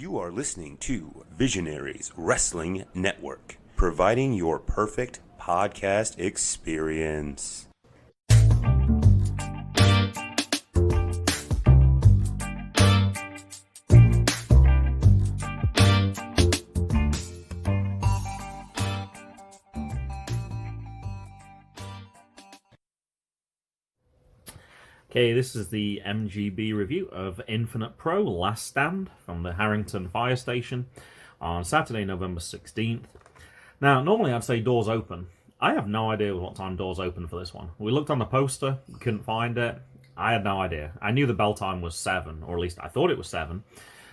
You are listening to Visionaries Wrestling Network, providing your perfect podcast experience. Okay, this is the MGB review of Infinite Pro Last Stand from the Harrington Fire Station on Saturday, November 16th. Now, normally I'd say doors open. I have no idea what time doors open for this one. We looked on the poster, couldn't find it. I had no idea. I knew the bell time was 7, or at least I thought it was 7.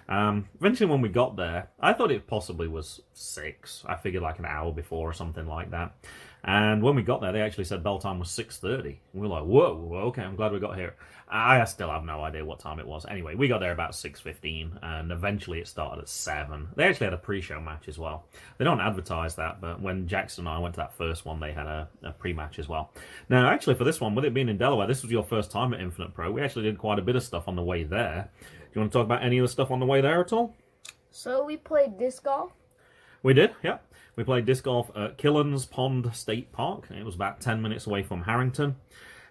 Eventually when we got there, I thought it possibly was 6. I figured like an hour before or something like that. And when we got there, they actually said bell time was 6:30. We were like, whoa, okay, I'm glad we got here. I still have no idea what time it was. Anyway, we got there about 6:15, and eventually it started at 7. They actually had a pre-show match as well. They don't advertise that, but when Jackson and I went to that first one, they had a pre-match as well. Now, actually, for this one, with it being in Delaware, this was your first time at Infinite Pro. We actually did quite a bit of stuff on the way there. Do you want to talk about any of the stuff on the way there at all? So we played disc golf. We did, yeah. We played disc golf at Killen's Pond State Park. It was about 10 minutes away from Harrington.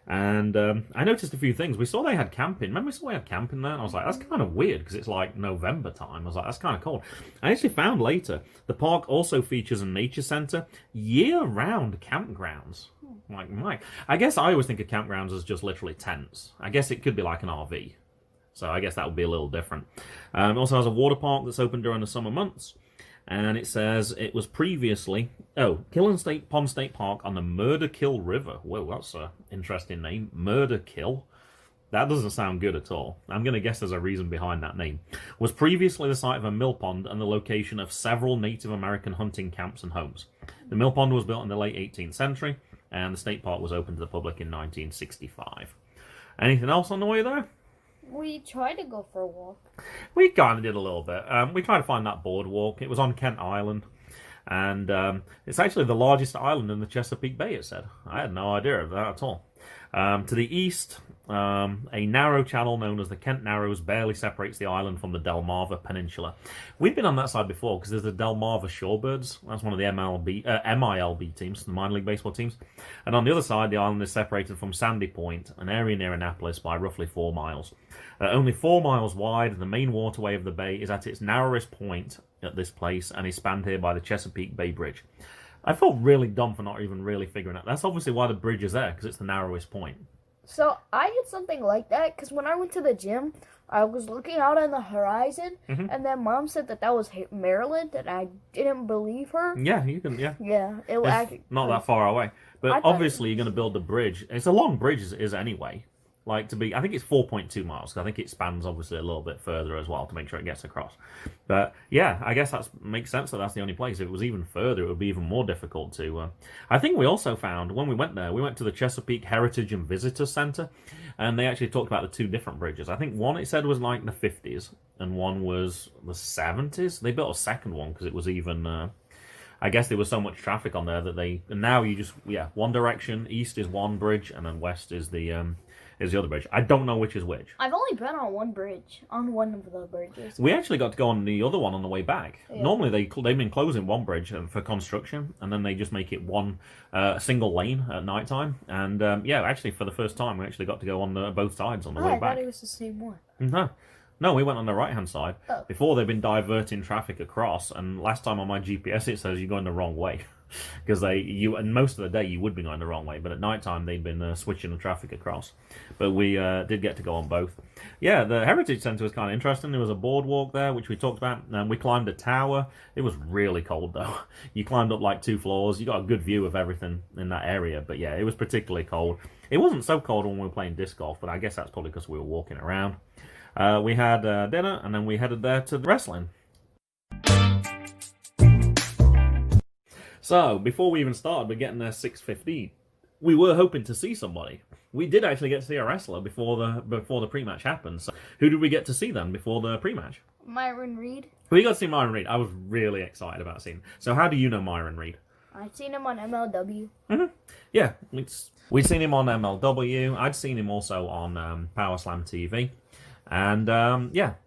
And I noticed a few things. We saw they had camping. Remember we saw we had camping there? And I was like, that's kind of weird because it's like November time. I was like, that's kind of cold. I actually found later, the park also features a nature center, year-round campgrounds. Like, Mike. I guess I always think of campgrounds as just literally tents. I guess it could be like an RV. So I guess that would be a little different. It also has a water park that's open during the summer months. And it says it was previously, Killen Pond State Park on the Murder Kill River. Whoa, that's an interesting name. Murder Kill. That doesn't sound good at all. I'm going to guess there's a reason behind that name. Was previously the site of a mill pond and the location of several Native American hunting camps and homes. The mill pond was built in the late 18th century, and the state park was open to the public in 1965. Anything else on the way there? We tried to go for a walk. We kind of did a little bit. We tried to find that boardwalk. It was on Kent Island. And it's actually the largest island in the Chesapeake Bay, it said. I had no idea of that at all. To the east, a narrow channel known as the Kent Narrows barely separates the island from the Delmarva Peninsula. We've been on that side before because there's the Delmarva Shorebirds. That's one of the MILB teams, the minor league baseball teams. And on the other side, the island is separated from Sandy Point, an area near Annapolis, by roughly 4 miles. Only 4 miles wide, the main waterway of the bay is at its narrowest point at this place and is spanned here by the Chesapeake Bay Bridge. I felt really dumb for not even really figuring out. That's obviously why the bridge is there, because it's the narrowest point. So I did something like that, because when I went to the gym, I was looking out on the horizon, and then Mom said that was Maryland, and I didn't believe her. Yeah, you can, yeah. Yeah. It's not that far away. But obviously you're going to build the bridge. It's a long bridge as it is anyway. I think it's 4.2 miles, because I think it spans obviously a little bit further as well to make sure it gets across. But yeah, I guess that makes sense that that's the only place. If it was even further, it would be even more difficult to... I think we also found, when we went there, we went to the Chesapeake Heritage and Visitor Center, and they actually talked about the 2 different bridges. I think one, it said, was like the 50s, and one was the 70s. They built a second one because it was even... I guess there was so much traffic on there that they... And now you just... Yeah, one direction, east is one bridge, and then west is the other bridge. I don't know which is which. I've only been on one bridge, on one of the bridges. We actually got to go on the other one on the way back. Yeah. Normally they've been closing one bridge for construction, and then they just make it one single lane at night time. And actually for the first time we actually got to go on both sides on the way back. I thought it was the same one. No, we went on the right-hand side. Oh. Before they've been diverting traffic across, and last time on my GPS it says you're going the wrong way. Because and most of the day you would be going the wrong way, but at night time they'd been switching the traffic across. But we did get to go on both. Yeah, the Heritage Center was kind of interesting. There was a boardwalk there, which we talked about, and we climbed a tower. It was really cold though. You climbed up like 2 floors. You got a good view of everything in that area, but yeah, it was particularly cold. It wasn't so cold when we were playing disc golf, but I guess that's probably because we were walking around. We had dinner, and then we headed there to the wrestling. So, before we even started, we're getting there 6:15. We were hoping to see somebody. We did actually get to see a wrestler before the pre-match happened. So, who did we get to see then before the pre-match? Myron Reed. We got to see Myron Reed. I was really excited about seeing him. So, how do you know Myron Reed? I'd seen him on MLW. Mm-hmm. Yeah, we'd seen him on MLW. I'd seen him also on Power Slam TV. And,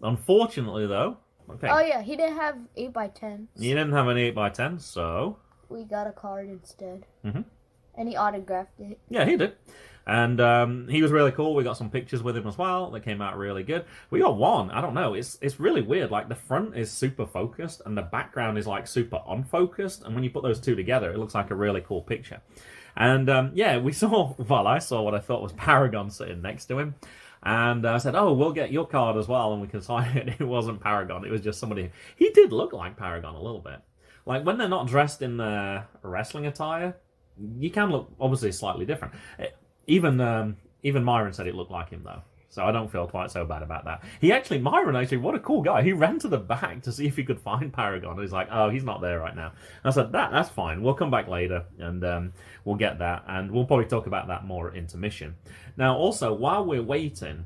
unfortunately, though, Okay. Oh yeah, he didn't have 8x10. You didn't have an 8x10, so... We got a card instead. Mm-hmm. And he autographed it. Yeah, he did. And he was really cool. We got some pictures with him as well. That came out really good. We got one. I don't know. It's really weird. Like, the front is super focused, and the background is, like, super unfocused. And when you put those two together, it looks like a really cool picture. And, yeah, I saw what I thought was Paragon sitting next to him. And I said, oh, we'll get your card as well, and we can sign it. It wasn't Paragon. It was just somebody. He did look like Paragon a little bit. Like, when they're not dressed in their wrestling attire, you can look, obviously, slightly different. Even Myron said it looked like him, though. So I don't feel quite so bad about that. Myron, what a cool guy. He ran to the back to see if he could find Paragon. And he's like, oh, he's not there right now. And I said, that's fine. We'll come back later, and we'll get that. And we'll probably talk about that more at intermission. Now, also, while we're waiting,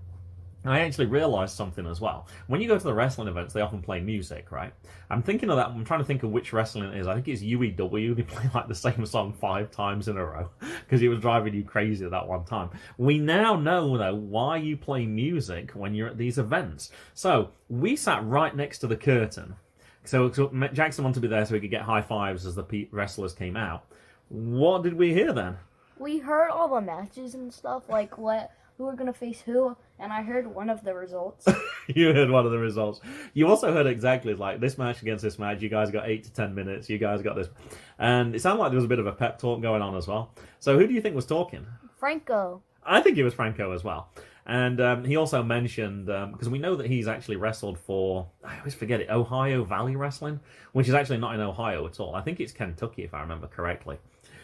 I actually realised something as well. When you go to the wrestling events, they often play music, right? I'm thinking of that. I'm trying to think of which wrestling it is. I think it's UEW. They play like the same song 5 times in a row because it was driving you crazy at that one time. We now know, though, why you play music when you're at these events. So we sat right next to the curtain. So Jackson wanted to be there so he could get high fives as the wrestlers came out. What did we hear then? We heard all the matches and stuff, like who were going to face who, and I heard one of the results. You heard one of the results. You also heard exactly, like, this match against this match, you guys got 8 to 10 minutes, you guys got this. And it sounded like there was a bit of a pep talk going on as well. So who do you think was talking? Franco. I think it was Franco as well. And he also mentioned, because we know that he's actually wrestled for, I always forget it, Ohio Valley Wrestling, which is actually not in Ohio at all. I think it's Kentucky, if I remember correctly.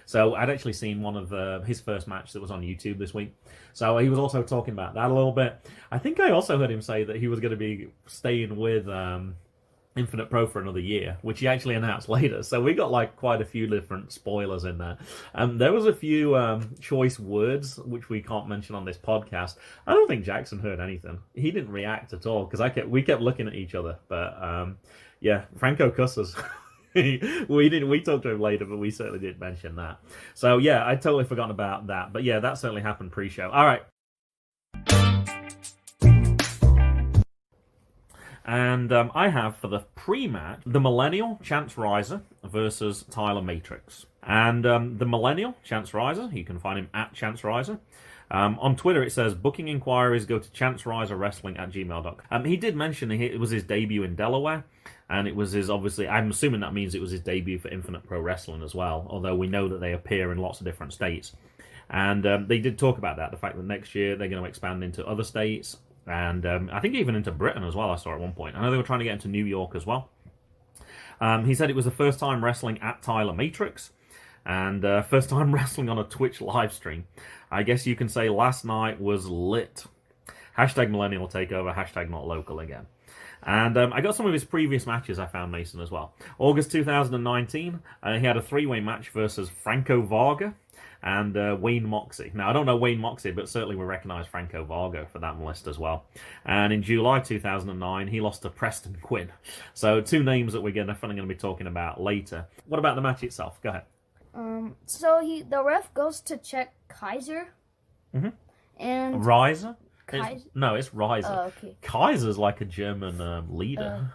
So I'd actually seen one of his first match that was on YouTube this week. So he was also talking about that a little bit. I think I also heard him say that he was going to be staying with Infinite Pro for another year, which he actually announced later. So we got like quite a few different spoilers in there. There was a few choice words which we can't mention on this podcast. I don't think Jackson heard anything. He didn't react at all because we kept looking at each other. But yeah, Franco cusses. We talked to him later, but we certainly didn't mention that. So yeah, I'd totally forgotten about that. But yeah, that certainly happened pre-show. All right. And I have for the pre-match the MIllenial Chance Rizer versus Tyler Matrix. And the MIllenial Chance Rizer, you can find him at Chance Rizer. On Twitter, it says, booking inquiries go to chancerizerwrestling@gmail.com. He did mention it was his debut in Delaware, and it was his, obviously, I'm assuming that means it was his debut for Infinite Pro Wrestling as well, although we know that they appear in lots of different states. And they did talk about that, the fact that next year they're going to expand into other states, and I think even into Britain as well, I saw at one point. I know they were trying to get into New York as well. He said it was the first time wrestling at Tyler Matrix, and first time wrestling on a Twitch live stream. I guess you can say last night was lit. Hashtag Millennial Takeover, hashtag not local again. And I got some of his previous matches, I found, Mason, as well. August 2019, he had a 3-way match versus Franco Varga and Wayne Moxie. Now, I don't know Wayne Moxie, but certainly we recognise Franco Varga for that list as well. And in July 2009, he lost to Preston Quinn. So 2 names that we're definitely going to be talking about later. What about the match itself? Go ahead. So the ref goes to check Kaiser. Mm-hmm. And Rizer? No, it's Rizer. Oh, okay. Kaiser's like a German leader.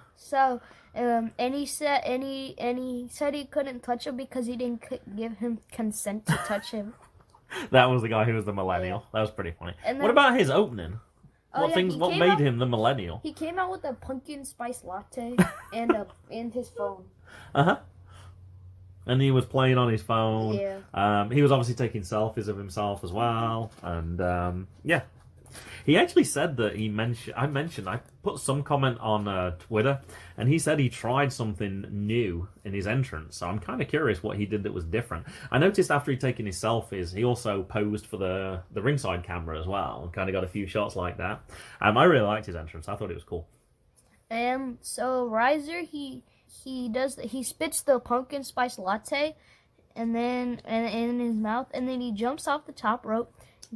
And he said he couldn't touch him because he didn't give him consent to touch him. That was the guy who was the millennial. Yeah. That was pretty funny. What about his opening? What made him the millennial? He came out with a pumpkin spice latte and his phone. Uh-huh. And he was playing on his phone. Yeah. He was obviously taking selfies of himself as well. And, yeah. He actually said that I put some comment on Twitter, and he said he tried something new in his entrance. So I'm kind of curious what he did that was different. I noticed after he'd taken his selfies, he also posed for the ringside camera as well, and kind of got a few shots like that. I really liked his entrance. I thought it was cool. So Rizer, he spits the pumpkin spice latte, and then in his mouth, and then he jumps off the top rope.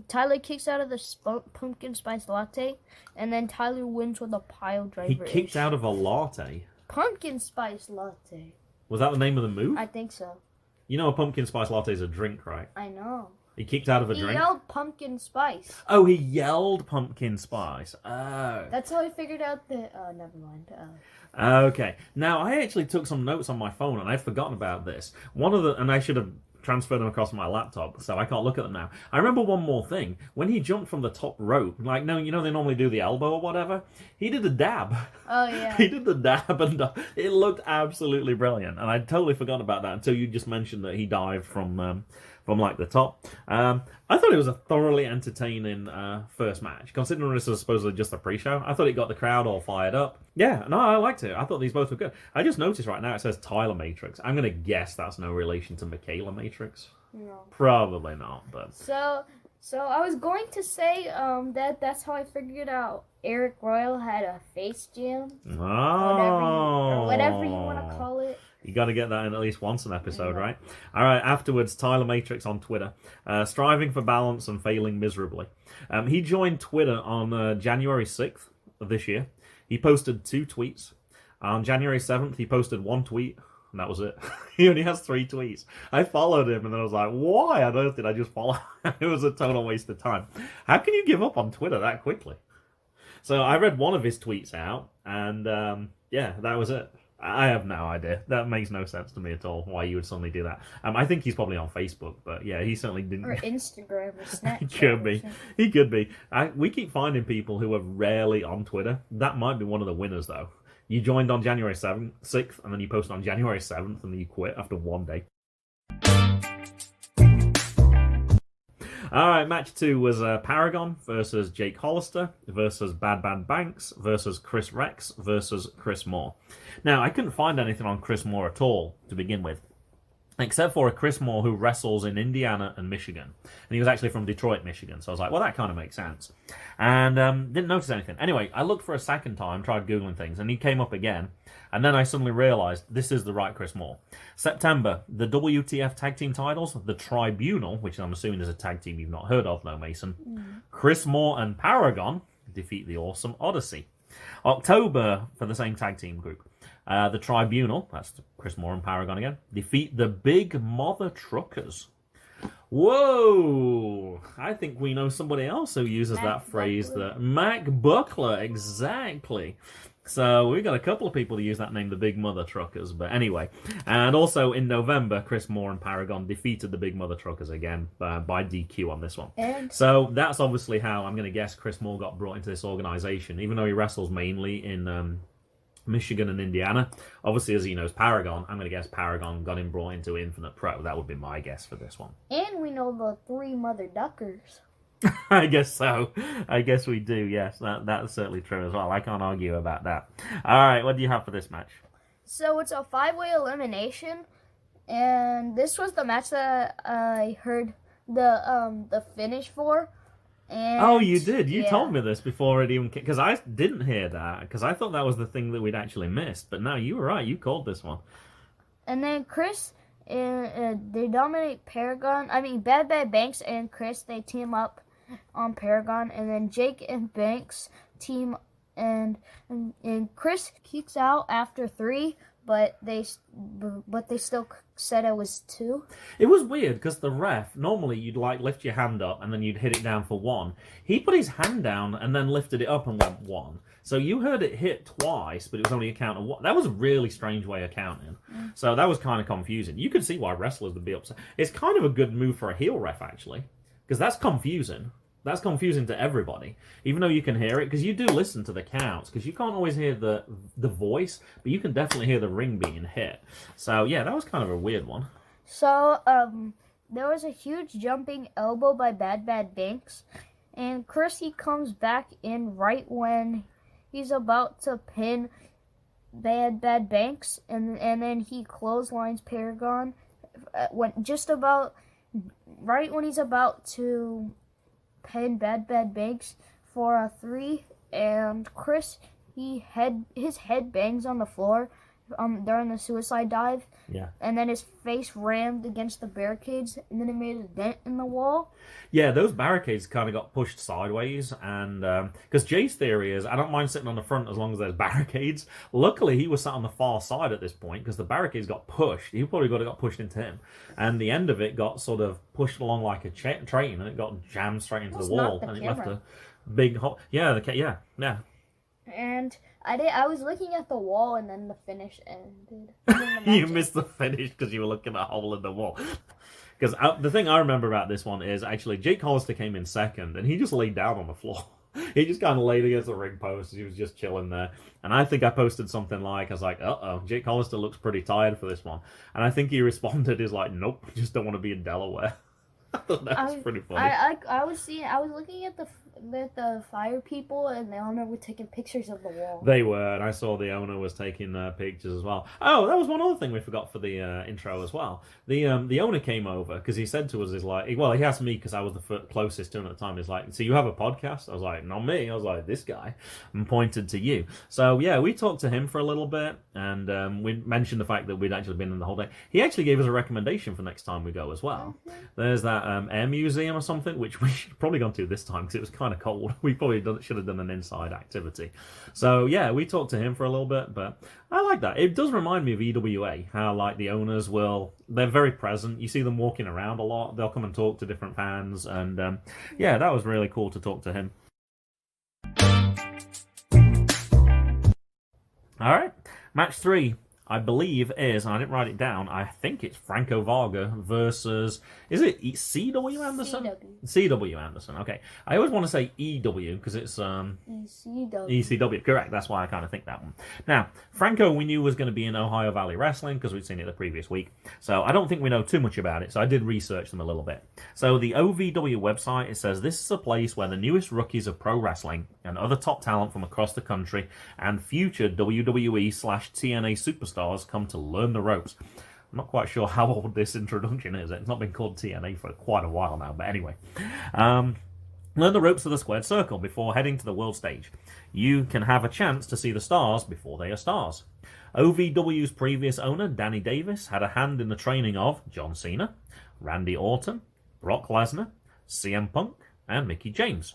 Tyler kicks out of the pumpkin spice latte, and then Tyler wins with a pile driver. He kicked out of a latte? Pumpkin spice latte. Was that the name of the move? I think so. You know a pumpkin spice latte is a drink, right? I know. He kicked out of a He drink? yelled pumpkin spice. Oh, he yelled pumpkin spice. Oh. That's how he figured out the... Oh, never mind. Okay. Now, I actually took some notes on my phone, and I'd forgotten about this. And I should have transferred them across my laptop, so I can't look at them now. I remember one more thing. When he jumped from the top rope, like, no, you know they normally do the elbow or whatever? He did a dab. Oh, yeah. He did the dab, and it looked absolutely brilliant. And I'd totally forgotten about that until you just mentioned that he dived from like the top. I thought it was a thoroughly entertaining first match, considering this was supposedly just a pre-show. I thought it got the crowd all fired up. Yeah, no, I liked it. I thought these both were good. I just noticed right now it says Tyler Matrix. I'm gonna guess that's no relation to Michaela Matrix. No. Probably not, but So I was going to say that's how I figured out Eric Royal had a face jam. Oh, Or whatever you want to call it. You got to get that in at least once an episode, right? All right, afterwards, Tyler Matrix on Twitter, striving for balance and failing miserably. He joined Twitter on January 6th of this year. He posted 2 tweets. On January 7th, he posted 1 tweet, and that was it. He only has 3 tweets. I followed him, and then I was like, why on earth did I just follow? It was a total waste of time. How can you give up on Twitter that quickly? So I read one of his tweets out, and yeah, that was it. I have no idea. That makes no sense to me at all, why you would suddenly do that. I think he's probably on Facebook, but yeah, he certainly didn't. Or Instagram or Snapchat. He could be. He could be. We keep finding people who are rarely on Twitter. That might be one of the winners, though. You joined on January 6th, and then you posted on January 7th, and then you quit after 1 day. All right, match 2 was Paragon versus Jake Hollister versus Bad Bad Banks versus Chris Rex versus Chris Moore. Now, I couldn't find anything on Chris Moore at all to begin with, except for a Chris Moore who wrestles in Indiana and Michigan. And he was actually from Detroit, Michigan. So I was like, well, that kind of makes sense. And didn't notice anything. Anyway, I looked for a second time, tried Googling things, and he came up again. And then I suddenly realized this is the right Chris Moore. September, the WTF tag team titles, the Tribunal, which I'm assuming is a tag team you've not heard of, though, Mason. Chris Moore and Paragon defeat the Awesome Odyssey. October, for the same tag team group, the Tribunal, that's Chris Moore and Paragon again, defeat the Big Mother Truckers. Whoa! I think we know somebody else who uses that phrase. Mac Buckler, exactly. So we've got a couple of people who use that name, the Big Mother Truckers. But anyway, and also in November, Chris Moore and Paragon defeated the Big Mother Truckers again by DQ on this one. So that's obviously how I'm going to guess Chris Moore got brought into this organization, even though he wrestles mainly in Michigan and Indiana. Obviously, as he knows Paragon, I'm going to guess Paragon got him brought into Infinite Pro. That would be my guess for this one. And we know the 3 Mother Duckers. I guess so. I guess we do, yes. That's certainly true as well. I can't argue about that. All right, what do you have for this match? So it's a 5-way elimination, and this was the match that I heard the finish for. And oh, you did? You told me this before it even... Because I didn't hear that, because I thought that was the thing that we'd actually missed. But no, you were right. You called this one. And then Chris, they dominate Paragon. I mean, Bad Bad Banks and Chris, they team up on Paragon. And then Jake and Banks team... And Chris kicks out after 3, but they still said it was 2. It was weird because the ref, normally you'd like lift your hand up and then you'd hit it down for 1. He put his hand down and then lifted it up and went 1. So you heard it hit twice, but it was only a count of 1. That was a really strange way of counting. So that was kind of confusing. You could see why wrestlers would be upset. It's kind of a good move for a heel ref, actually, because that's confusing. That's confusing to everybody, even though you can hear it, because you do listen to the counts, because you can't always hear the voice, but you can definitely hear the ring being hit. So, yeah, that was kind of a weird one. So, there was a huge jumping elbow by Bad Bad Banks, and Chris, he comes back in right when he's about to pin Bad Bad Banks, and then he clotheslines Paragon right when he's about to pin Bad Bad Banks for a 3, and Chris, his head bangs on the floor, during the suicide dive. Yeah. And then his face rammed against the barricades, and then it made a dent in the wall. Yeah, those barricades kind of got pushed sideways, and because Jay's theory is, I don't mind sitting on the front as long as there's barricades. Luckily, he was sat on the far side at this point because the barricades got pushed. He probably got pushed into him, and the end of it got sort of pushed along like a train, and it got jammed straight into the wall, and it left a big hole. Yeah, yeah. And I was looking at the wall, and then the finish ended. You missed the finish because you were looking at a hole in the wall. Because the thing I remember about this one is actually Jake Hollister came in second, and he just laid down on the floor. He just kind of laid against the ring post. He was just chilling there. And I think I posted something like, I was like, uh-oh, Jake Hollister looks pretty tired for this one. And I think he responded, is like, nope, just don't want to be in Delaware. I thought that was pretty funny. I was looking at the fire people, and the owner were taking pictures of the wall. They were, and I saw the owner was taking pictures as well. Oh, that was one other thing we forgot for the intro as well. The owner came over because he said to us, he asked me because I was the closest to him at the time. He's like, so you have a podcast? I was like, not me. I was like, this guy, and pointed to you. So yeah, we talked to him for a little bit, and we mentioned the fact that we'd actually been in the whole day. He actually gave us a recommendation for next time we go as well. Mm-hmm. There's that air museum or something, which we should probably gone to this time because it was kind of cold. We probably should have done an inside activity. So yeah, we talked to him for a little bit, but I like that. It does remind me of EWA, how like the owners they're very present. You see them walking around a lot. They'll come and talk to different fans, and yeah, that was really cool to talk to him. All right, match 3. I believe is, and I didn't write it down, I think it's Franco Varga versus, is it C.W. Anderson? C.W. Anderson, okay. I always want to say E.W. because it's E.C.W. Correct, that's why I kind of think that one. Now, Franco we knew was going to be in Ohio Valley Wrestling because we'd seen it the previous week. So I don't think we know too much about it, so I did research them a little bit. So the OVW website, it says, this is a place where the newest rookies of pro wrestling and other top talent from across the country and future WWE/TNA superstars come to learn the ropes. I'm not quite sure how old this introduction is. It's not been called TNA for quite a while now, but anyway. Learn the ropes of the squared circle before heading to the world stage. You can have a chance to see the stars before they are stars. OVW's previous owner, Danny Davis, had a hand in the training of John Cena, Randy Orton, Brock Lesnar, CM Punk, and Mickie James.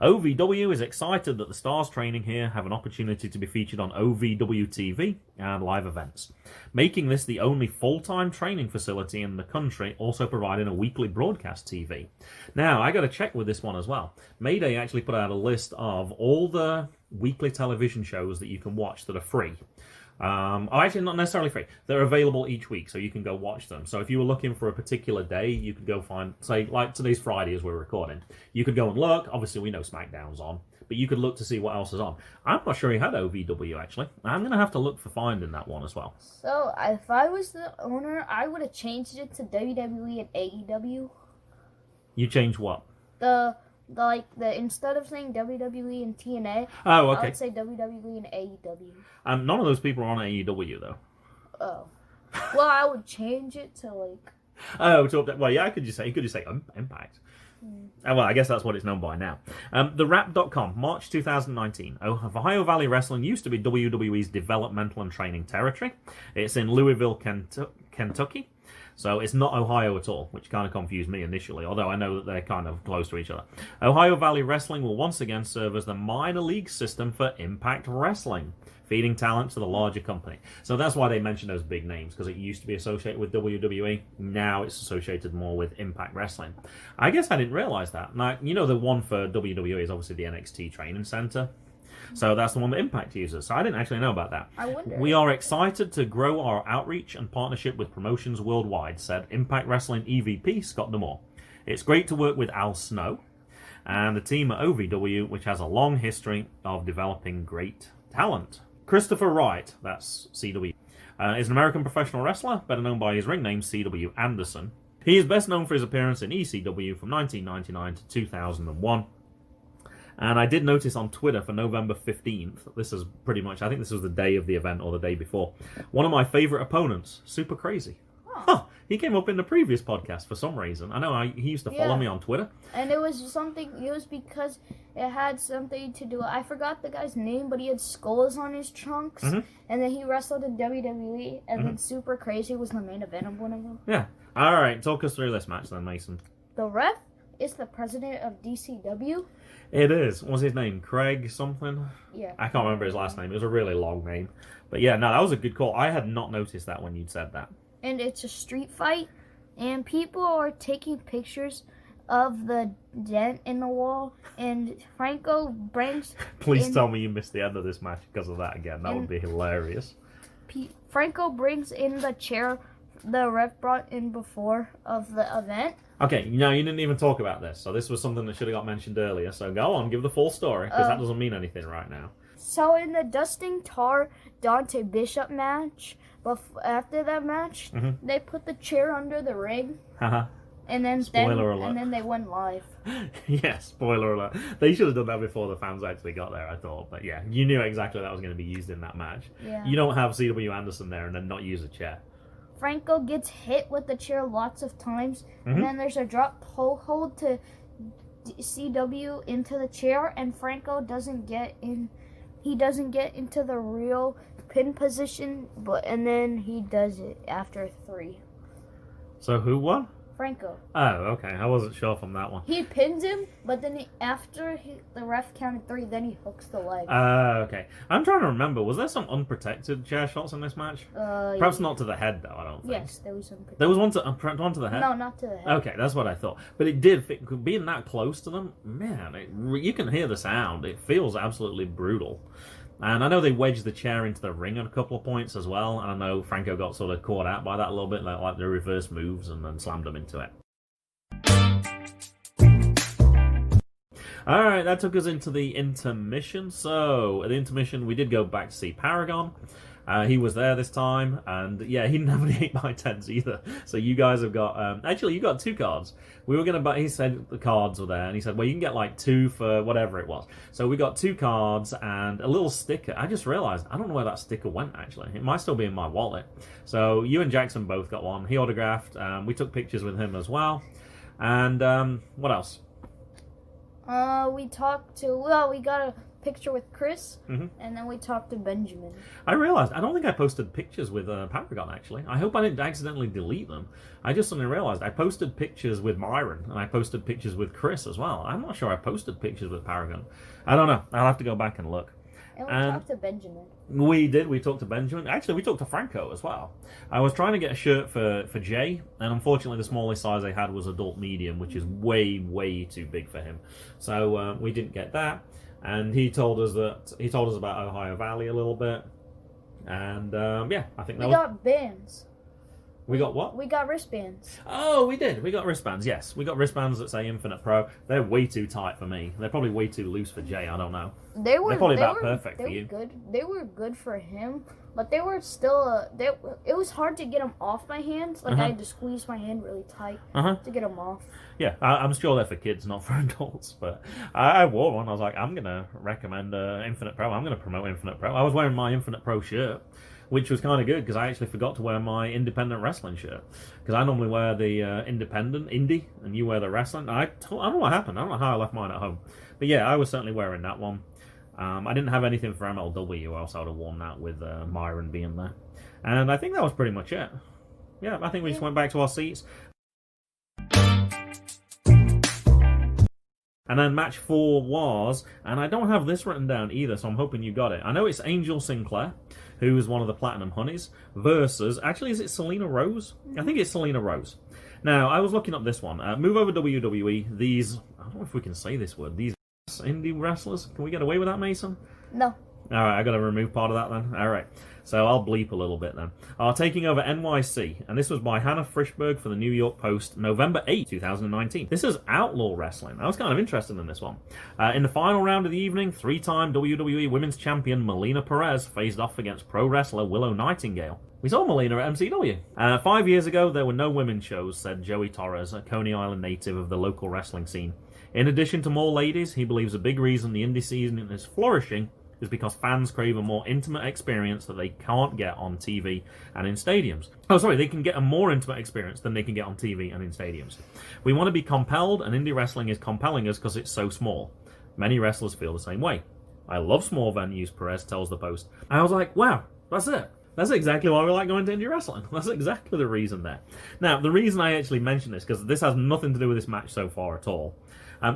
OVW is excited that the stars training here have an opportunity to be featured on OVW TV and live events, making this the only full-time training facility in the country, also providing a weekly broadcast TV. Now, I got to check with this one as well. Mayday actually put out a list of all the weekly television shows that you can watch that are free. Actually not necessarily free. They're available each week, so you can go watch them. So if you were looking for a particular day, you could go find, say, like today's Friday as we're recording. You could go and look. Obviously, we know SmackDown's on, but you could look to see what else is on. I'm not sure he had OVW, actually. I'm going to have to look for finding that one as well. So, if I was the owner, I would have changed it to WWE and AEW. You changed what? Instead of saying WWE and TNA, oh, okay. I would say WWE and AEW. None of those people are on AEW, though. Oh. Well, I would change it to, like... Oh, well, yeah, you could just say Impact. Well, I guess that's what it's known by now. TheWrap.com, March 2019. Ohio Valley Wrestling used to be WWE's developmental and training territory. It's in Louisville, Kentucky. So it's not Ohio at all, which kind of confused me initially, although I know that they're kind of close to each other. Ohio Valley Wrestling will once again serve as the minor league system for Impact Wrestling, feeding talent to the larger company. So that's why they mention those big names, because it used to be associated with WWE. Now it's associated more with Impact Wrestling. I guess I didn't realize that. Now, you know, the one for WWE is obviously the NXT Training Center. So that's the one that Impact uses. So I didn't actually know about that. I wonder. We are excited to grow our outreach and partnership with promotions worldwide, said Impact Wrestling EVP Scott D'Amore. It's great to work with Al Snow and the team at OVW, which has a long history of developing great talent. Christopher Wright, that's CW, is an American professional wrestler, better known by his ring name CW Anderson. He is best known for his appearance in ECW from 1999 to 2001. And I did notice on Twitter for November 15th, this is pretty much, I think this was the day of the event or the day before, one of my favourite opponents, Super Crazy. Huh. He came up in the previous podcast for some reason. I know he used to follow me on Twitter. And it was because it had something to do. I forgot the guy's name, but he had skulls on his trunks. And then he wrestled in WWE. And then Super Crazy was the main event of one of them. Yeah. All right. Talk us through this match then, Mason. The ref is the president of DCW. It is. What's his name? Craig something? Yeah. I can't remember his last name. It was a really long name. But yeah, no, that was a good call. I had not noticed that when you'd said that. And it's a street fight. And people are taking pictures of the dent in the wall. And Franco brings... Please tell me you missed the end of this match because of that again. That would be hilarious. Franco brings in the chair the ref brought in before of the event. Okay, you didn't even talk about this. So this was something that should have got mentioned earlier. So go on, give the full story, because that doesn't mean anything right now. So in the Dustin Tarr Dante Bishop match, after that match, they put the chair under the ring. And then they went live. Yeah, spoiler alert. They should have done that before the fans actually got there, I thought. But yeah, you knew exactly that was going to be used in that match. Yeah. You don't have C.W. Anderson there and then not use a chair. Franco gets hit with the chair lots of times, and then there's a drop pole hold to CW into the chair, and Franco doesn't get in. He doesn't get into the real pin position, and then he does it after 3. So who won? Franco. Oh, okay. I wasn't sure from that one. He pins him, but then after the ref counted 3, then he hooks the leg. Okay. I'm trying to remember. Was there some unprotected chair shots in this match? Perhaps not to the head, though, I don't think. Yes, there was unprotected. There was one to the head? No, not to the head. Okay, that's what I thought. But it did, being that close to them, man, you can hear the sound. It feels absolutely brutal. And I know they wedged the chair into the ring at a couple of points as well. And I know Franco got sort of caught out by that a little bit, like the reverse moves, and then slammed him into it. Alright, that took us into the intermission. So, at the intermission, we did go back to see Paragon. He was there this time, and yeah, he didn't have any 8x10s either. So you guys have got, actually, you got 2 cards. We were going to buy, he said the cards were there, and he said, well, you can get like 2 for whatever it was. So we got 2 cards and a little sticker. I just realized, I don't know where that sticker went, actually. It might still be in my wallet. So you and Jackson both got one. He autographed. We took pictures with him as well. And what else? We got a picture with Kris, and then we talked to Benjamin. I realized, I don't think I posted pictures with Paragon, actually. I hope I didn't accidentally delete them. I just suddenly realized I posted pictures with Myron, and I posted pictures with Kris as well. I'm not sure I posted pictures with Paragon. I don't know. I'll have to go back and look. And we talked to Benjamin. We did. We talked to Benjamin. Actually, we talked to Franco as well. I was trying to get a shirt for Jay, and unfortunately the smallest size they had was adult medium, which is way, way too big for him. So we didn't get that. And he told us about Ohio Valley a little bit. And yeah, I think that we got bands. We got what? We got wristbands. Oh, we did. We got wristbands, yes. We got wristbands that say Infinite Pro. They're way too tight for me. They're probably way too loose for Jay. I don't know. They're probably about perfect for you. Good. They were good for him, but they were still... it was hard to get them off my hands. Like, I had to squeeze my hand really tight to get them off. Yeah, I'm sure they're for kids, not for adults. But I wore one. I was like, I'm going to recommend Infinite Pro. I'm going to promote Infinite Pro. I was wearing my Infinite Pro shirt, which was kind of good because I actually forgot to wear my independent wrestling shirt. Because I normally wear the indie, and you wear the wrestling. I don't know what happened. I don't know how I left mine at home. But yeah, I was certainly wearing that one. I didn't have anything for MLW, or else I would have worn that with Myron being there. And I think that was pretty much it. Yeah, I think we just went back to our seats. And then match 4 was, and I don't have this written down either, so I'm hoping you got it. I know it's Angel Sinclair, who is one of the Platinum Honeys, versus, actually, is it Salina Rose? I think it's Salina Rose. Now, I was looking up this one. Move over WWE, these, I don't know if we can say this word, these indie wrestlers. Can we get away with that, Mason? No. Alright, I gotta remove part of that then. Alright, so I'll bleep a little bit then. Taking over NYC, and this was by Hannah Frischberg for the New York Post, November 8, 2019. This is Outlaw Wrestling. I was kind of interested in this one. In the final round of the evening, 3-time WWE Women's Champion Melina Perez faced off against pro wrestler Willow Nightingale. We saw Melina at MCW. 5 years ago, there were no women's shows, said Joey Torres, a Coney Island native of the local wrestling scene. In addition to more ladies, he believes a big reason the indie scene is flourishing is because fans crave a more intimate experience that they can't get on TV and in stadiums. Oh, sorry, they can get a more intimate experience than they can get on TV and in stadiums. We want to be compelled, and indie wrestling is compelling us because it's so small. Many wrestlers feel the same way. I love small venues, Perez tells the Post. And I was like, wow, that's it. That's exactly why we like going to indie wrestling. That's exactly the reason there. Now, the reason I actually mention this, because this has nothing to do with this match so far at all.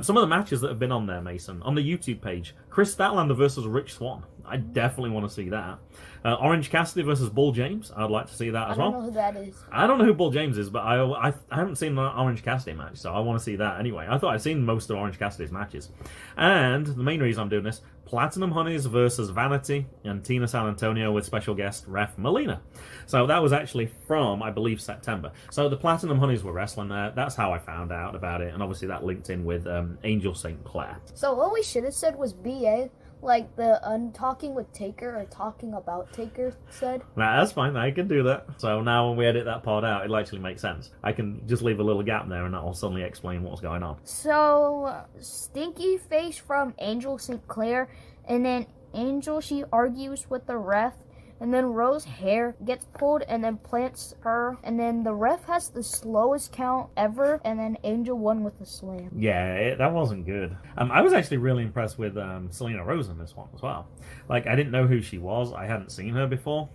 Some of the matches that have been on there, Mason, on the YouTube page, Kris Statlander versus Rich Swann. I definitely want to see that. Orange Cassidy versus Bull James. I'd like to see that as well. I don't know who that is. I don't know who Bull James is, but I haven't seen the Orange Cassidy match, so I want to see that anyway. I thought I'd seen most of Orange Cassidy's matches. And the main reason I'm doing this, Platinum Honeys versus Vanity and Tina San Antonio with special guest ref Melina. So that was actually from, I believe, September. So the Platinum Honeys were wrestling there. That's how I found out about it, and obviously that linked in with Angel Sinclair. So what we should have said was BA, like the talking with Taker or talking about Taker said. Nah, that's fine. I can do that. So now when we edit that part out, it'll actually make sense. I can just leave a little gap there and that'll suddenly explain what's going on. So, Stinky Face from Angel Sinclair, and then Angel, she argues with the ref, and then Rose's hair gets pulled and then plants her, and then the ref has the slowest count ever, and then Angel won with a slam. Yeah, that wasn't good. I was actually really impressed with Salina Rose in this one as well. Like, I didn't know who she was. I hadn't seen her before.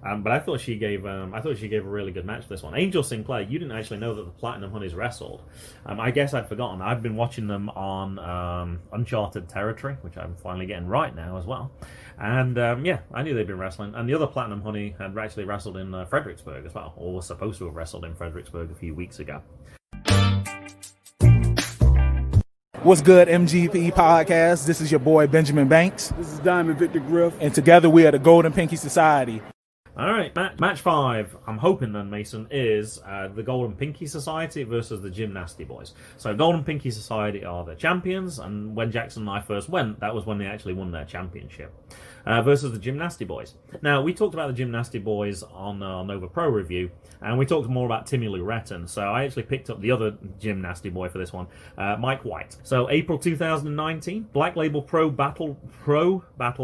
But I thought she gave a really good match for this one. Angel Sinclair, you didn't actually know that the Platinum Honeys wrestled. I guess I'd forgotten. I've been watching them on Uncharted Territory, which I'm finally getting right now as well. And yeah, I knew they'd been wrestling. And the other Platinum Honey had actually wrestled in Fredericksburg as well, or was supposed to have wrestled in Fredericksburg a few weeks ago. What's good, MGB podcast? This is your boy Benjamin Banks. This is Diamond Victor Griff. And together we are the Golden Pinky Society. All right, match 5, I'm hoping then, Mason, is the Golden Pinky Society versus the Gymnasty Boys. So Golden Pinky Society are the champions, and when Jackson and I first went, that was when they actually won their championship. Versus the Gymnasty Boys. Now, we talked about the Gymnasty Boys on Nova Pro Review, and we talked more about Timmy Lou Retton, so I actually picked up the other Gymnasty Boy for this one, Mike White. So, April 2019, Black Label Pro Battle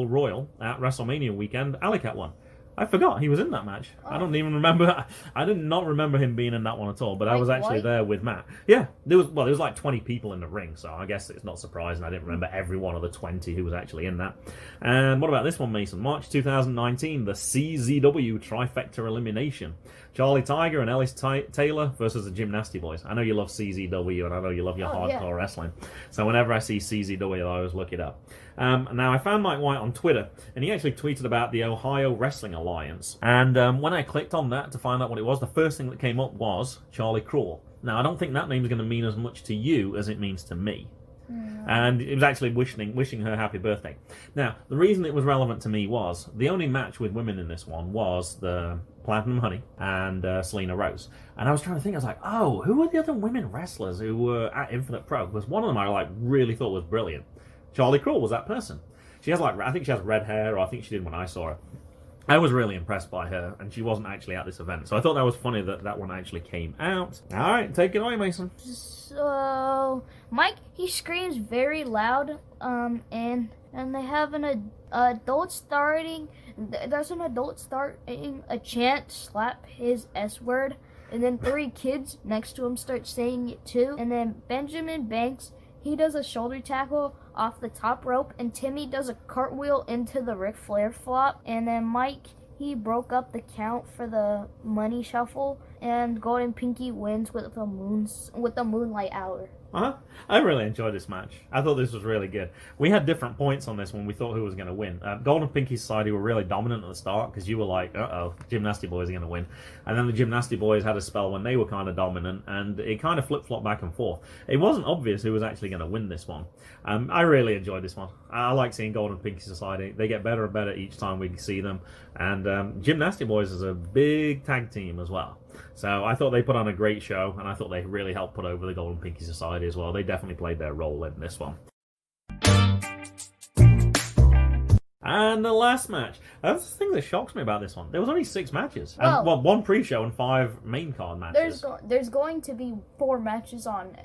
Royal at WrestleMania weekend, Alicat won. I forgot he was in that match. Oh. I don't even remember. I did not remember him being in that one at all. But I was actually there with Matt. Yeah, there was like 20 people in the ring, so I guess it's not surprising I didn't remember every one of the 20 who was actually in that. And what about this one, Mason? March 2019, the CZW Trifecta Elimination. Charlie Tiger and Ellis Taylor versus the Gymnasty Boys. I know you love CZW, and I know you love your hardcore wrestling. So whenever I see CZW, I always look it up. Now, I found Mike White on Twitter, and he actually tweeted about the Ohio Wrestling Alliance. And when I clicked on that to find out what it was, the first thing that came up was Charlie Cruel. Now, I don't think that name's going to mean as much to you as it means to me. And it was actually wishing her happy birthday. Now, the reason it was relevant to me was the only match with women in this one was the Platinum Honey and Salina Rose. And I was trying to think, I was like, oh, who were the other women wrestlers who were at Infinite Pro? Because one of them I really thought was brilliant. Charlie Cruel was that person. She has I think she has red hair, or I think she did when I saw her. I was really impressed by her, and she wasn't actually at this event. So I thought that was funny that one actually came out. All right, take it away, Mason. So, Mike, he screams very loud, and they have an adult starting, there's an adult starting a chant, slap his S word, and then 3 kids next to him start saying it too, and then Benjamin Banks, he does a shoulder tackle off the top rope, and Timmy does a cartwheel into the Ric Flair flop, and then Mike, he broke up the count for the money shuffle, and Golden Pinky wins with the Moonlight Hour. I really enjoyed this match. I thought this was really good. We had different points on this when we thought who was going to win. Golden Pinky Society were really dominant at the start because you were like, uh-oh, Gymnasty Boys are going to win. And then the Gymnasty Boys had a spell when they were kind of dominant, and it kind of flip-flopped back and forth. It wasn't obvious who was actually going to win this one. I really enjoyed this one. I like seeing Golden Pinky Society. They get better and better each time we see them. And Gymnasty Boys is a big tag team as well. So I thought they put on a great show, and I thought they really helped put over the Golden Pinky Society as well. They definitely played their role in this one. And the last match. That's the thing that shocks me about this one. There was only 6 matches. Well, And, one pre-show and 5 main card matches. There's going to be 4 matches on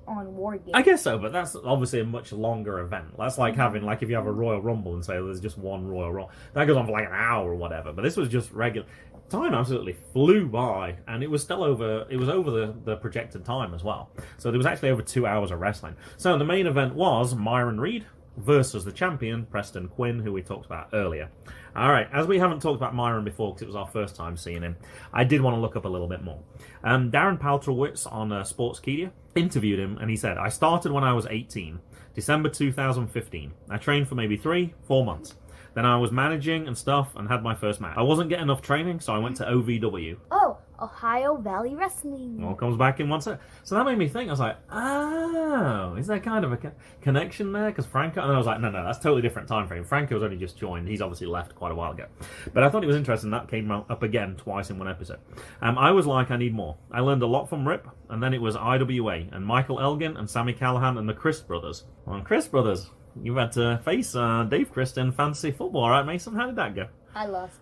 War Games. I guess so, but that's obviously a much longer event. That's like having, like, if you have a Royal Rumble and say there's just one Royal Rumble. That goes on for like an hour or whatever. But this was just regular. Time absolutely flew by, and it was still over. It was over the projected time as well. So there was actually over 2 hours of wrestling. So the main event was Myron Reed versus the champion Preston Quinn, who we talked about earlier. All right, as we haven't talked about Myron before because it was our first time seeing him, I did want to look up a little bit more. Darren Paltrowitz on Sportskeeda interviewed him, and he said, "I started when I was 18, December 2015. I trained for maybe 3-4 months. Then I was managing and stuff and had my first match. I wasn't getting enough training, so I went to OVW." Oh, Ohio Valley Wrestling. All comes back in one set. So that made me think. I was like, oh, is there kind of a connection there? Because Franco, and I was like, no, that's totally different time frame. Franco's only just joined. He's obviously left quite a while ago. But I thought it was interesting that came up again twice in one episode. I was like, I need more. I learned a lot from Rip, and then it was IWA and Michael Elgin and Sammy Callahan and the Kris brothers. Well, Kris brothers, you had to face Dave Kris in fantasy football, all right, Mason? How did that go? I lost.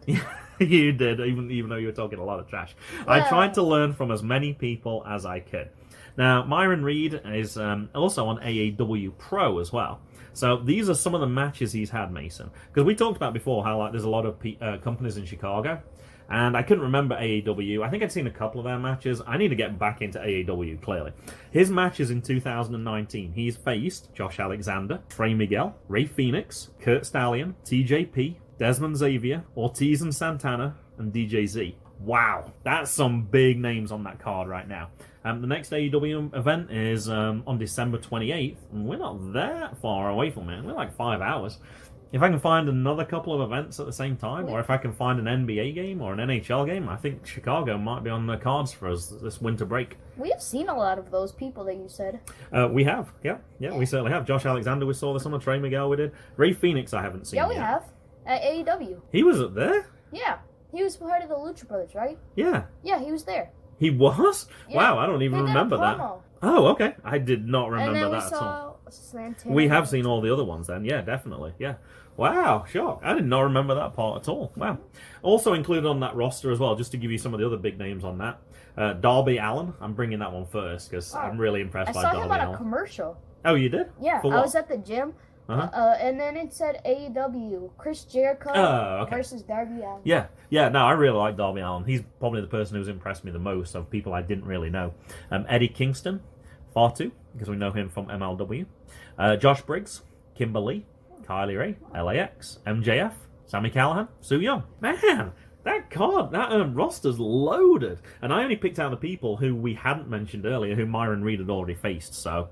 You did, even though you were talking a lot of trash. Well, I tried to learn from as many people as I could. Now, Myron Reed is also on AAW Pro as well. So these are some of the matches he's had, Mason. Because we talked about before how like there's a lot of companies in Chicago. And I couldn't remember AAW. I think I'd seen a couple of their matches. I need to get back into AAW, clearly. His matches in 2019. He's faced Josh Alexander, Trey Miguel, Ray Phoenix, Kurt Stallion, TJP, Desmond Xavier, Ortiz and Santana, and DJZ. Wow, that's some big names on that card right now. The next AEW event is on December 28th, and we're not that far away from it. We're like 5 hours. If I can find another couple of events at the same time, or if I can find an NBA game or an NHL game, I think Chicago might be on the cards for us this winter break. We have seen a lot of those people that you said. We have, yeah, we certainly have. Josh Alexander, we saw this on the Trey Miguel, we did. Ray Phoenix, I haven't seen Yeah, yet. we have. At AEW. He was up there? Yeah. He was part of the Lucha Brothers, right? Yeah. Yeah, he was there. He was? Yeah. Wow, I don't even remember that. Oh, okay. I did not remember that at all. Santana. We have seen all the other ones then. Yeah, definitely. Yeah. Wow, sure. I did not remember that part at all. Wow. Also included on that roster as well, just to give you some of the other big names on that. Darby Allin. I'm bringing that one first because I'm really impressed by Darby Allin. I saw him on a commercial. Oh, you did? Yeah, For I what? was at the gym. And then it said AEW, Chris Jericho versus Darby Allin. Yeah, no, I really like Darby Allin. He's probably the person who's impressed me the most of people I didn't really know. Eddie Kingston, Fatu, because we know him from MLW. Josh Briggs, Kimberly, Kylie Ray, LAX, MJF, Sammy Callahan, Sue Young. Man, that card, that roster's loaded. And I only picked out the people who we hadn't mentioned earlier, who Myron Reed had already faced, so...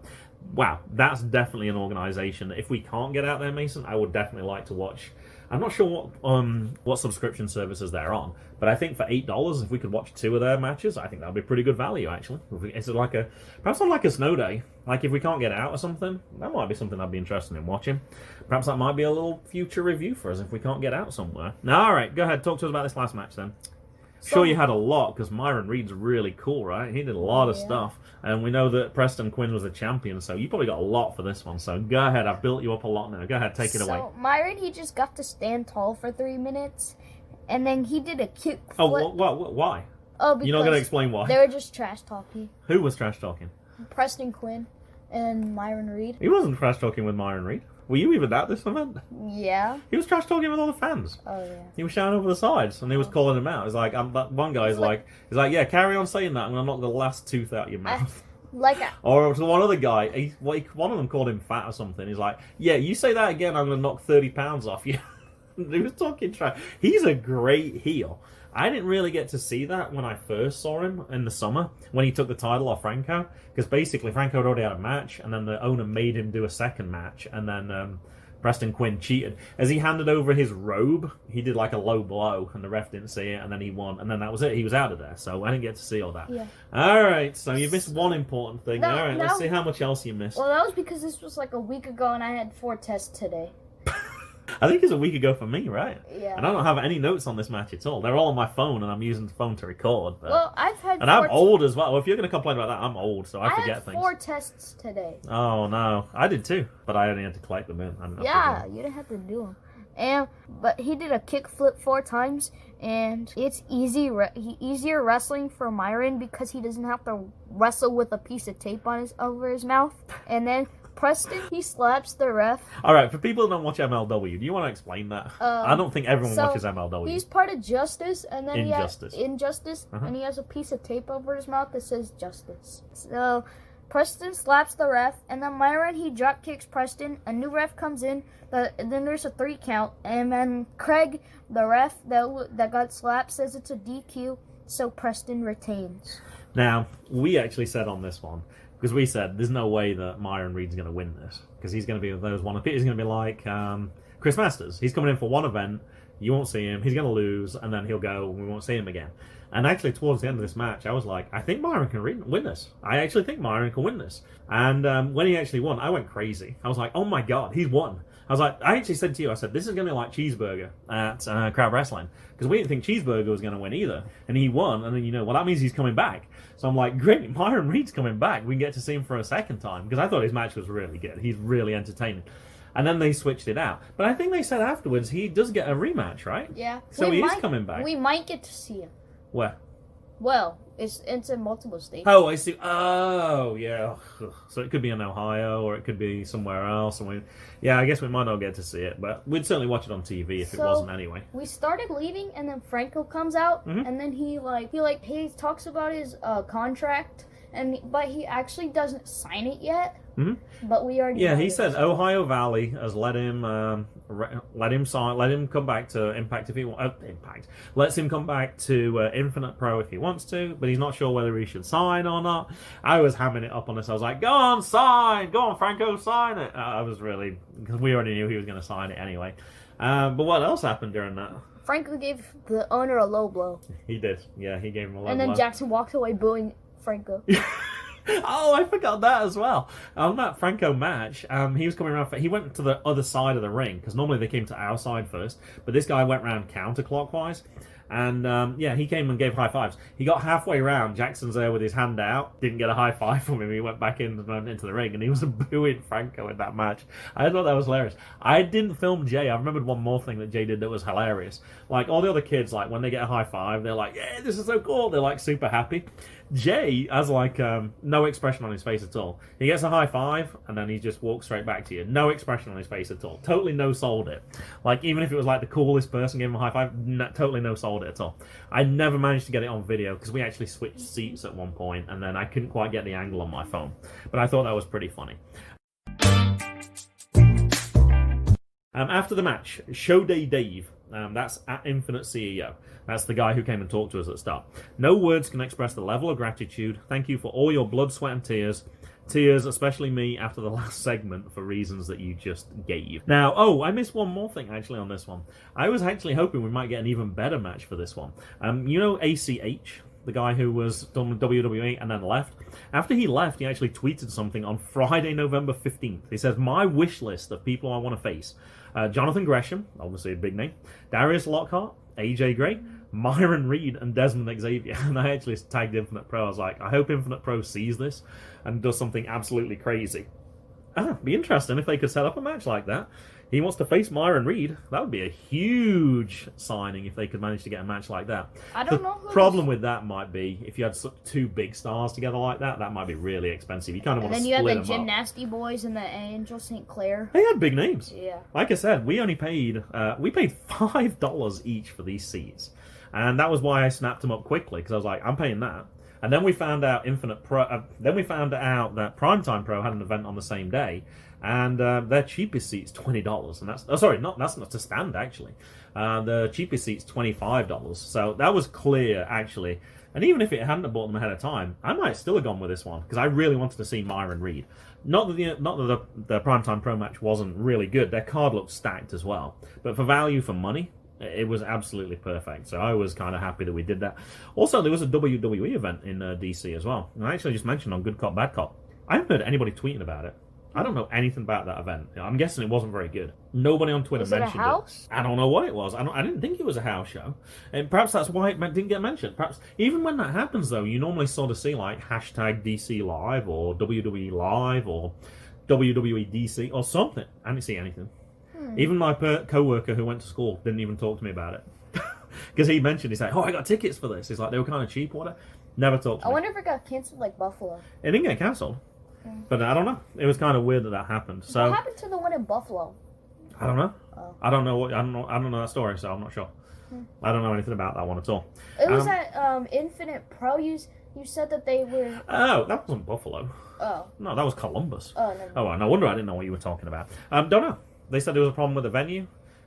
Wow, that's definitely an organization that if we can't get out there, Mason, I would definitely like to watch. I'm not sure what subscription services they're on, but I think for $8, if we could watch 2 of their matches, I think that would be pretty good value, actually. It's like perhaps on like a snow day, like if we can't get out or something, that might be something I'd be interested in watching. Perhaps that might be a little future review for us if we can't get out somewhere. Now, all right, go ahead, talk to us about this last match then. Sure, you had a lot, because Myron Reed's really cool, right? He did a lot of stuff. And we know that Preston Quinn was the champion, so you probably got a lot for this one. So go ahead, I've built you up a lot now. Go ahead, take it away. So, Myron, he just got to stand tall for 3 minutes, and then he did a kick flip. Oh, why? Oh, because you're not going to explain why? They were just trash talking. Who was trash talking? Preston Quinn and Myron Reed. He wasn't trash talking with Myron Reed. Were you even at this event? Yeah. He was trash talking with all the fans. Oh, yeah. He was shouting over the sides, and he was calling him out. He's like, one guy's like, yeah, carry on saying that, I'm going to knock the last tooth out of your mouth. Or to one other guy, one of them called him fat or something. He's like, yeah, you say that again, I'm going to knock 30 pounds off you. He was talking trash. He's a great heel. I didn't really get to see that when I first saw him in the summer, when he took the title off Franco, because basically Franco had already had a match, and then the owner made him do a second match, and then Preston Quinn cheated. As he handed over his robe, he did like a low blow, and the ref didn't see it, and then he won, and then that was it. He was out of there, so I didn't get to see all that. Yeah. All right, so you missed one important thing. No, all right, no. let's see how much else you missed. Well, that was because this was like a week ago, and I had 4 tests today. I think it's a week ago for me, right? Yeah. And I don't have any notes on this match at all. They're all on my phone, and I'm using the phone to record. But... Well, I've had. And I'm old as well. Well, if you're going to complain about that, I'm old, so I forget had things. 4 tests today. Oh no, I did too, but I only had to collect them in. Yeah, you didn't have to do them. But he did a kick flip 4 times, and it's easier wrestling for Myron because he doesn't have to wrestle with a piece of tape over his mouth. And then Preston, he slaps the ref. All right, for people who don't watch MLW, do you want to explain that? I don't think everyone watches MLW. He's part of Justice, and then Injustice. Injustice, and he has a piece of tape over his mouth that says Justice. So Preston slaps the ref, and then Myron, he drop kicks Preston. A new ref comes in, and then there's a 3 count, and then Craig, the ref that got slapped, says it's a DQ, so Preston retains. Now, we actually said on this one, because we said there's no way that Myron Reed's going to win this, because he's going to be those one. He's going to be like Chris Masters. He's coming in for one event, you won't see him, he's going to lose, and then he'll go, and we won't see him again. And actually, towards the end of this match, I was like, I think Myron can win this. I actually think Myron can win this. And when he actually won, I went crazy. I was like, oh my god, he's won. I was like, I actually said to you, I said, this is going to be like Cheeseburger at Crowd Wrestling. Because we didn't think Cheeseburger was going to win either. And he won, and then, well, that means he's coming back. So I'm like, great, Myron Reed's coming back. We can get to see him for a second time. Because I thought his match was really good. He's really entertaining. And then they switched it out. But I think they said afterwards he does get a rematch, right? Yeah. So he is coming back. We might get to see him. Where? Well, it's in multiple states. Oh, I see. Oh, yeah. So it could be in Ohio, or it could be somewhere else. Yeah, I guess we might not get to see it, but we'd certainly watch it on TV if it wasn't anyway. We started leaving, and then Franco comes out, and then he talks about his contract, but he actually doesn't sign it yet. Mm-hmm. But we already. Yeah, he said Ohio Valley has let him come back to Impact if he wants. Impact lets him come back to Infinite Pro if he wants to, but he's not sure whether he should sign or not. I was hamming it up on this. I was like, "Go on, sign! Go on, Franco, sign it!" I was really, because we already knew he was going to sign it anyway. But what else happened during that? Franco gave the owner a low blow. He did. Yeah, he gave him a low blow. And then Jackson walked away booing Franco. Oh, I forgot that as well. On that Franco match, he was coming around. He went to the other side of the ring, because normally they came to our side first, but this guy went around counterclockwise. And he came and gave high fives. He got halfway around. Jackson's there with his hand out. Didn't get a high five from him. He went back into the ring, and he was booing Franco in that match. I thought that was hilarious. I didn't film Jay. I remembered one more thing that Jay did that was hilarious. Like, all the other kids, like, when they get a high five, they're like, yeah, this is so cool. They're, like, super happy. Jay has, like, no expression on his face at all. He gets a high five, and then he just walks straight back to you. No expression on his face at all. Totally no-sold it. Like, even if it was, like, the coolest person giving him a high five, totally no-sold it at all. I never managed to get it on video, because we actually switched seats at one point, and then I couldn't quite get the angle on my phone. But I thought that was pretty funny. After the match, Showday Dave, that's at Infinite CEO. That's the guy who came and talked to us at the start. No words can express the level of gratitude. Thank you for all your blood, sweat, and tears. Tears, especially me, after the last segment, for reasons that you just gave. Now, I missed one more thing, actually, on this one. I was actually hoping we might get an even better match for this one. You know ACH? The guy who was done with WWE and then left. After he left, he actually tweeted something on Friday, November 15th. He says, my wish list of people I want to face. Jonathan Gresham, obviously a big name. Darius Lockhart, AJ Gray, Myron Reed, and Desmond Xavier. And I actually tagged Infinite Pro. I was like, I hope Infinite Pro sees this and does something absolutely crazy. Be interesting if they could set up a match like that. He wants to face Myron Reed. That would be a huge signing if they could manage to get a match like that. I don't know. The problem with that might be if you had two big stars together like that. That might be really expensive. You kind of want to split them up. And then you had the Gymnasty Boys and the Angel Sinclair. They had big names. Yeah. Like I said, we only paid $5 each for these seats, and that was why I snapped them up quickly, because I was like, I'm paying that. And then we found out then we found out that Primetime Pro had an event on the same day, and their cheapest seat's $20, and that's not to stand actually. The cheapest seat's $25, so that was clear actually. And even if it hadn't bought them ahead of time, I might still have gone with this one, because I really wanted to see Myron Reed. Not that the Primetime Pro match wasn't really good. Their card looked stacked as well, but for value for money, it was absolutely perfect. So I was kind of happy that we did that. Also, there was a WWE event in DC as well. And I actually just mentioned on Good Cop, Bad Cop. I haven't heard anybody tweeting about it. I don't know anything about that event. I'm guessing it wasn't very good. Nobody on Twitter mentioned it. Was it a house? I don't know what it was. I didn't think it was a house show. And perhaps that's why it didn't get mentioned. Perhaps even when that happens, though, you normally sort of see like hashtag DC Live or WWE Live or WWE DC or something. I didn't see anything. Even my co-worker who went to school didn't even talk to me about it. Because he mentioned, he's like, oh, I got tickets for this. He's like, they were kind of cheap or whatever. Never talked to me. I wonder if it got cancelled like Buffalo. It didn't get cancelled. But I don't know. It was kind of weird that happened. So what happened to the one in Buffalo? I don't know. Oh. I don't know that story, so I'm not sure. I don't know anything about that one at all. It was at Infinite Pro. You said that they were... Oh, that wasn't Buffalo. Oh. No, that was Columbus. Oh, never mind. Oh, no wonder I didn't know what you were talking about. Don't know. They said there was a problem with the venue.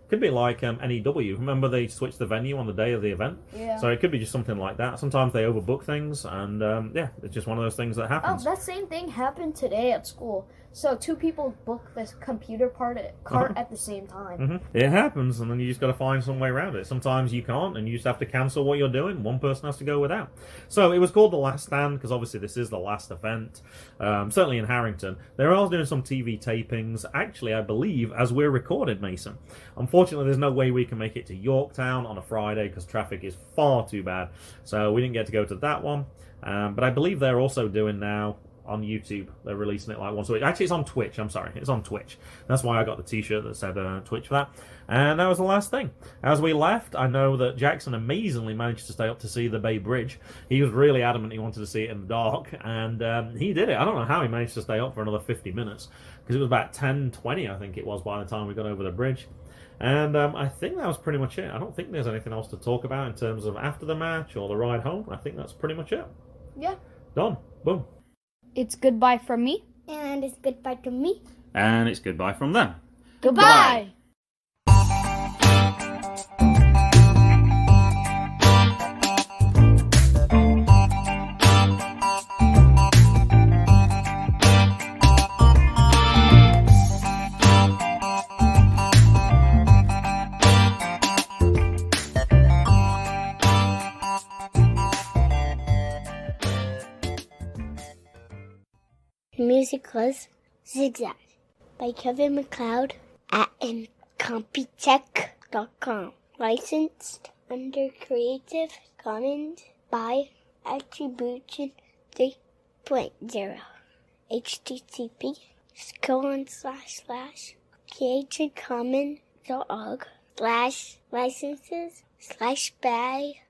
Could be like NEW. Remember they switched the venue on the day of the event? Yeah. So it could be just something like that. Sometimes they overbook things, and yeah, it's just one of those things that happens. Oh, that same thing happened today at school. So 2 people booked this computer cart at the same time. It happens, and then you just got to find some way around it. Sometimes you can't, and you just have to cancel what you're doing. One person has to go without. So it was called The Last Stand, because obviously this is the last event, certainly in Harrington. They're all doing some TV tapings, actually, I believe, as we're recorded, Mason. Unfortunately, there's no way we can make it to Yorktown on a Friday, because traffic is far too bad. So we didn't get to go to that one. But I believe they're also doing now on YouTube. They're releasing it like once a week. Actually, it's on Twitch. I'm sorry. It's on Twitch. That's why I got the t-shirt that said Twitch for that. And that was the last thing. As we left, I know that Jackson amazingly managed to stay up to see the Bay Bridge. He was really adamant he wanted to see it in the dark, and he did it. I don't know how he managed to stay up for another 50 minutes, because it was about 10:20, I think it was, by the time we got over the bridge. And I think that was pretty much it. I don't think there's anything else to talk about in terms of after the match or the ride home. I think that's pretty much it. Yeah. Done. Boom. It's goodbye from me. And it's goodbye to me. And it's goodbye from them. Goodbye. The music was Zigzag by Kevin MacLeod at incompetech.com. Licensed under Creative Commons by Attribution 3.0. http://creativecommons.org/licenses/by/